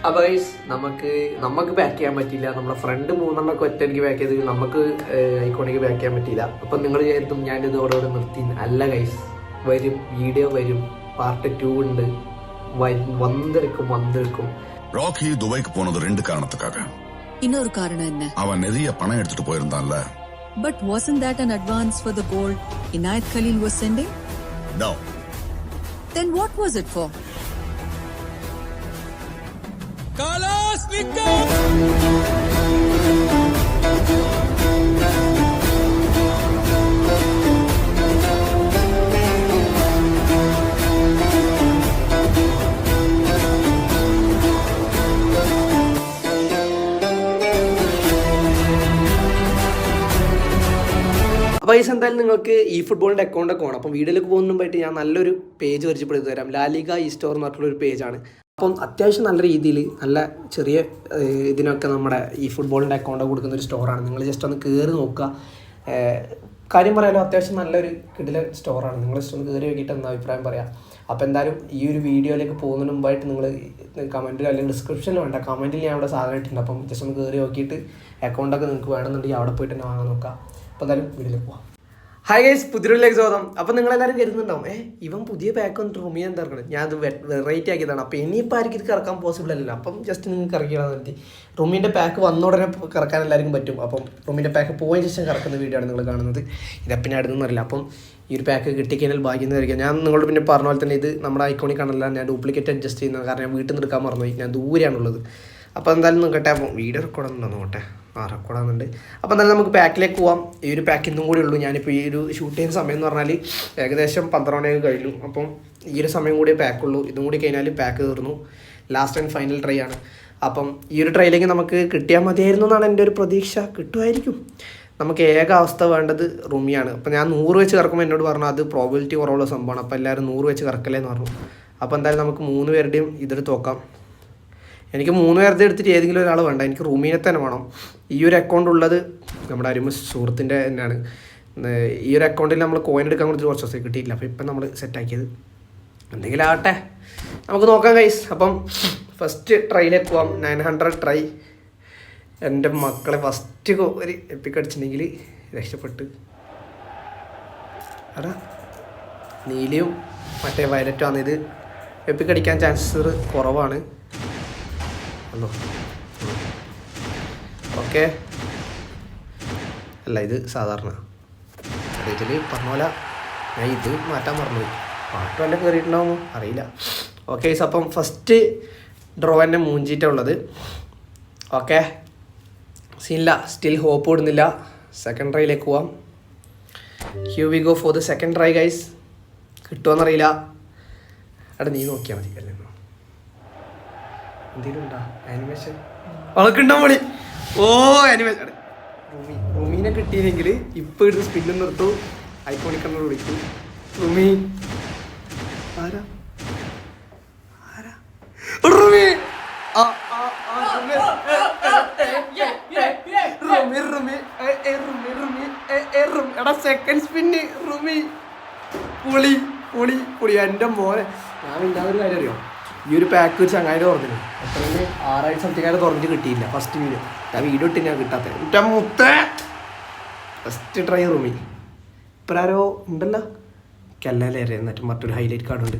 അപ്പോൾ ഗൈസ് നമുക്ക് ബാക്ക് ചെയ്യാൻ പറ്റില്ല. നമ്മുടെ ഫ്രണ്ട് 3 ഒറ്റയ്ക്ക് ബാക്ക് ചെയ്ത് നമുക്ക് ഐക്കോണിക്ക് ബാക്ക് ചെയ്യാൻ പറ്റില്ല. അപ്പം നിങ്ങൾ വിചാരിക്കും ഞാനിത് ഇവിടെ നിർത്തി. അല്ല ഗൈസ്, വരും, വീഡിയോ വരും, പാർട്ട് 2 ഉണ്ട്, വന്നെടുക്കും. ராக்கி துபாய்க்கு போனது 2 காரணத்துக்காக. இன்னொரு காரணம் என்ன? அவன் நிறைய பணம் எடுத்துட்டு போயிருந்தான்ல. But wasn't that an advance for the gold Inayat Khalil was sending? No. Then what was it for? Kalashnikov! അപ്പോൾ ഗൈസ്, എന്തായാലും നിങ്ങൾക്ക് ഈ ഫുട്ബോളിൻ്റെ അക്കൗണ്ടൊക്കെ വേണം. അപ്പം വീഡിയോയിലേക്ക് പോകുന്ന മുമ്പായിട്ട് ഞാൻ നല്ലൊരു പേജ് പരിചയപ്പെടുത്തി തരാം. ലാലിഗ ഈ സ്റ്റോർ എന്ന് പറഞ്ഞിട്ടുള്ളൊരു പേജാണ്. അപ്പം അത്യാവശ്യം നല്ല രീതിയിൽ നല്ല ചെറിയ ഇതിനൊക്കെ നമ്മുടെ ഈ ഫുട്ബോളിൻ്റെ അക്കൗണ്ട് കൊടുക്കുന്ന ഒരു സ്റ്റോറാണ്. നിങ്ങൾ ജസ്റ്റ് ഒന്ന് കയറി നോക്കുക. കാര്യം പറയാലോ, അത്യാവശ്യം നല്ലൊരു കിടില സ്റ്റോറാണ്. നിങ്ങൾ ജസ്റ്റ് ഒന്ന് കയറി നോക്കിയിട്ട് എന്താ അഭിപ്രായം പറയാം. അപ്പോൾ എന്തായാലും ഈ ഒരു വീഡിയോയിലേക്ക് പോകുന്നതിന് മുമ്പായിട്ട് നിങ്ങൾ കമൻറ്റിൽ അല്ലെങ്കിൽ ഡിസ്ക്രിപ്ഷനിൽ വേണ്ട, കമൻറ്റിൽ ഞാൻ അവിടെ സാധനം ഇട്ടിട്ടുണ്ട്. അപ്പം ജസ്റ്റ് ഒന്ന് കയറി നോക്കിയിട്ട് അക്കൗണ്ടൊക്കെ നിങ്ങൾക്ക് വേണമെന്നുണ്ടെങ്കിൽ അവിടെ പോയിട്ട് തന്നെ വാങ്ങാൻ നോക്കാം. അപ്പോൾ എന്തായാലും വീഡിയോയിലേക്ക് പോവാം. ഹായ് ഗൈസ്, പുതിയൊരുലേക്ക് സ്വാഗതം. അപ്പോൾ നിങ്ങളെല്ലാവരും കരുതുന്നുണ്ടാവും, ഇവൻ പുതിയ പാക്ക് വന്നിട്ട് റൂമി എന്താ ഇറക്കണം. ഞാൻ അത് വെറൈറ്റി ആക്കിയതാണ്. അപ്പോൾ ഇനിയിപ്പോൾ ആർക്കും ഇത് കറക്കാൻ പോസിബിൾ അല്ലല്ലോ. അപ്പം ജസ്റ്റ് നിങ്ങൾക്ക് ഇറക്കിയാൽ മതി. റൂമിൻ്റെ പാക്ക് വന്ന ഉടനെ കറക്കാൻ എല്ലാവർക്കും പറ്റും. അപ്പം റൂമിൻ്റെ പാക്ക് പോയതിന് ശേഷം കറക്കുന്ന വീഡിയോ ആണ് നിങ്ങൾ കാണുന്നത്. ഇതെപ്പിന്നെ അടുത്തൊന്നും അറിയില്ല. അപ്പം ഈ ഒരു പാക്ക് കിട്ടിക്കഴിഞ്ഞാൽ ഭാഗ്യം എന്ന് കഴിക്കാം. ഞാൻ നിങ്ങളോട് പിന്നെ പറഞ്ഞ പോലെ തന്നെ ഇത് നമ്മുടെ ഐക്കോണിക് ആണല്ല, ഞാൻ ഡ്യൂപ്ലിക്കേറ്റ് അഡ്ജസ്റ്റ് ചെയ്യുന്നത്. കാരണം ഞാൻ വീട്ടിൽ നിന്ന് എടുക്കാൻ മറന്നുപോയി, ഞാൻ ദൂരെയാണുള്ളത്. അപ്പോൾ എന്തായാലും നോക്കട്ടെ. അപ്പം വീഡിയോ റെക്കോർഡുണ്ടോ നോക്കട്ടെ. റെക്കോർഡാകുന്നുണ്ട്. അപ്പോൾ എന്തായാലും നമുക്ക് പാക്കിലേക്ക് പോവാം. ഈ ഒരു പാക്ക് ഇന്നും കൂടി ഉള്ളൂ. ഞാനിപ്പോൾ ഈ ഒരു ഷൂട്ട് ചെയ്യുന്ന സമയം എന്ന് പറഞ്ഞാൽ ഏകദേശം 12 മണിയൊക്കെ കഴിഞ്ഞു. അപ്പം ഈ ഒരു സമയം കൂടിയേ പാക്കുള്ളൂ. ഇതും കൂടി കഴിഞ്ഞാൽ പാക്ക് തീർന്നു. ലാസ്റ്റ് ആൻഡ് ഫൈനൽ ട്രൈ ആണ്. അപ്പം ഈ ഒരു ട്രൈയിലേക്ക് നമുക്ക് കിട്ടിയാൽ മതിയായിരുന്നു എന്നാണ് എൻ്റെ ഒരു പ്രതീക്ഷ. കിട്ടുമായിരിക്കും. നമുക്ക് ഏക അവസ്ഥ വേണ്ടത് റൂമിയാണ്. അപ്പോൾ ഞാൻ 100 വെച്ച് കറക്കുമ്പോൾ എന്നോട് പറഞ്ഞു അത് പ്രോബിലിറ്റി കുറവുള്ള സംഭവമാണ്. അപ്പോൾ എല്ലാവരും 100 വെച്ച് കറക്കല്ലേന്ന് പറഞ്ഞു. അപ്പോൾ എന്തായാലും നമുക്ക് 3 പേരുടെയും ഇതെടുത്ത് നോക്കാം. എനിക്ക് 3 പേരുടെ എടുത്തിട്ട് ഏതെങ്കിലും ഒരാൾ വേണ്ട, എനിക്ക് റൂമിനെ തന്നെ വേണം. ഈ ഒരു അക്കൗണ്ട് ഉള്ളത് നമ്മുടെ അരുമ സുഹൃത്തിൻ്റെ തന്നെയാണ്. ഈ ഒരു അക്കൗണ്ടിൽ നമ്മൾ കോയിൻ എടുക്കാൻ കൊടുത്ത് കുറച്ച് ദിവസം കിട്ടിയില്ല. അപ്പോൾ ഇപ്പം നമ്മൾ സെറ്റാക്കിയത് എന്തെങ്കിലും ആവട്ടെ, നമുക്ക് നോക്കാം ഗൈസ്. അപ്പം ഫസ്റ്റ് ട്രൈയിലേക്ക് പോവാം. 900 ട്രൈ. എൻ്റെ മക്കളെ ഫസ്റ്റ് ഒരു എപ്പിക്ക് അടിച്ചിട്ടുണ്ടെങ്കിൽ രക്ഷപ്പെട്ട്. അടാ നീലയും മറ്റേ വയലറ്റും ആണ്. ഇത് എപ്പിക്ക് അടിക്കാൻ ചാൻസസ് കുറവാണ്. ഓക്കെ, അല്ല ഇത് സാധാരണ ഇതിൽ പറഞ്ഞ പോലെ ഞാൻ ഇത് മാറ്റാൻ മറന്നുപോയി. പാട്ട് വല്ല കയറിയിട്ടുണ്ടാവുമോ അറിയില്ല. ഓക്കെ, അപ്പം ഫസ്റ്റ് ഡ്രോ തന്നെ മൂഞ്ചിയിട്ടാണ് ഉള്ളത്. ഓക്കെ, സീനില്ല, സ്റ്റിൽ ഹോപ്പ് ഇടുന്നില്ല. സെക്കൻഡ് ട്രൈയിലേക്ക് പോവാം. Here we go for the second try guys. കിട്ടുമോയെന്നറിയില്ല. എടാ നീ നോക്കിയാൽ മതി. അല്ലേ എന്തെങ്കിലും ഉണ്ടോ ആനിമേഷൻ വളക്കുണ്ടോ മണി? ഓ ആനിമേഷൻ. റൂമീനെ കിട്ടിയില്ലെങ്കിൽ ഇപ്പോൾ ഇടുന്ന സ്പിന്നും നിർത്തൂ. ഐക്കോണിക്കണ്ണ വിളിക്കും. റൂമി ആരാ റൂമി? എടാ സെക്കൻഡ് സ്പിന്ന് റൂമി. പൊളി പൊളി പൊളി. എൻ്റെ മോനെ, ഞാൻ ഇല്ലാതൊരു കാര്യം അറിയോ, ഈ ഒരു പാക്ക് ഒരു ചങ്ങായിട്ട് തുറന്നില്ല. അത്രയും 6 സംതിങ്ങായിട്ട് തുറന്നിട്ട് കിട്ടിയില്ല ഫസ്റ്റ് വീഡിയോ. ആ വീഡിയോ ഇട്ട് ഞാൻ കിട്ടാത്ത എൻ്റെ മുത്തേ. ഫസ്റ്റ് ട്രൈ റൂമി. ഇപ്പം ആരോ ഉണ്ടല്ലോ കല്ലാലേറെ എന്നിട്ട് മറ്റൊരു ഹൈലൈറ്റ് കാർഡുണ്ട്.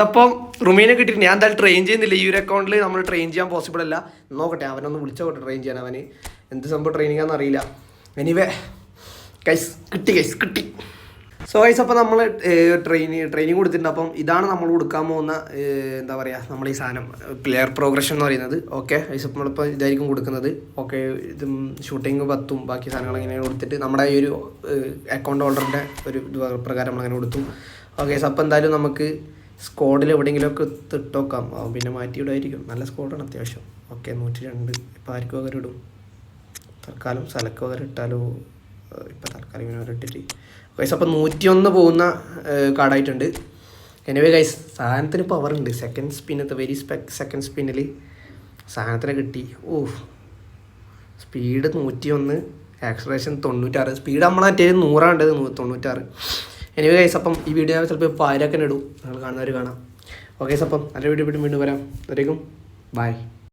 അപ്പം റൂമീനെ കിട്ടിയിട്ട് ഞാൻ എന്തായാലും ട്രെയിൻ ചെയ്യുന്നില്ല. ഈ ഒരു അക്കൗണ്ടിൽ നമ്മൾ ട്രെയിൻ ചെയ്യാൻ പോസിബിൾ അല്ല. നോക്കട്ടെ, അവനൊന്ന് വിളിച്ചോട്ടെ ട്രെയിൻ ചെയ്യാൻ. അവന് എന്ത് സംഭവം ട്രെയിനിങ് ആണെന്ന് അറിയില്ല. എനിവേ ഗൈസ് കിട്ടി, ഗൈസ് കിട്ടി. സോ ഗൈസ്, അപ്പോൾ നമ്മൾ ട്രെയിനിങ് കൊടുത്തിട്ടുണ്ട്. അപ്പം ഇതാണ് നമ്മൾ കൊടുക്കാൻ പോകുന്ന എന്താ പറയുക, നമ്മൾ ഈ സാധനം പ്ലെയർ പ്രോഗ്രഷൻ എന്ന് പറയുന്നത്. ഓക്കെ ഗൈസ്, അപ്പോൾ നമ്മളിപ്പോൾ ഇതായിരിക്കും കൊടുക്കുന്നത്. ഓക്കെ, ഇതും ഷൂട്ടിങ് 10 ബാക്കി സാധനങ്ങൾ ഇങ്ങനെ കൊടുത്തിട്ട് നമ്മുടെ ഈ ഒരു അക്കൗണ്ട് ഹോൾഡറിൻ്റെ ഒരു പ്രകാരം നമ്മളങ്ങനെ കൊടുത്തു. ഓക്കെ ഗൈസ്, അപ്പോൾ എന്തായാലും നമുക്ക് സ്ക്വാഡിൽ എവിടെയെങ്കിലുമൊക്കെ ഇട്ടോക്കാം. പിന്നെ മാറ്റിയിടുമായിരിക്കും. നല്ല സ്ക്വാഡാണ് അത്യാവശ്യം. ഓക്കെ, 102. ഇപ്പോൾ ആർക്കും പകരം ഇടും? തൽക്കാലം സ്ഥലക്ക് പകരം ഇട്ടാലോ? ഇപ്പോൾ തൽക്കാലം ഇങ്ങനെ പകരം ഇട്ടിട്ട് ഗൈസ്. അപ്പോൾ 101 പോകുന്ന കാർഡായിട്ടുണ്ട്. എനിവേ ഗൈസ്, സാധനത്തിന് പവറുണ്ട്. സെക്കൻഡ് സ്പിന്നത്തെ വെരി സെക്കൻഡ് സ്പിന്നിൽ സാധനത്തിന് കിട്ടി. Speed 101, acceleration 96. സ്പീഡ് നമ്മളെ മറ്റേ 100 96. എനിവേ ഗൈസ്, അപ്പം ഈ വീഡിയോ ചിലപ്പോൾ ഇപ്പോൾ ആരൊക്കെ ഇടും, നിങ്ങൾ കാണുന്നവർ കാണാം. ഓക്കെ ഗൈസ്, അപ്പം നല്ല വീഡിയോ വീണ്ടും വരാം. അതായിരിക്കും ബൈ.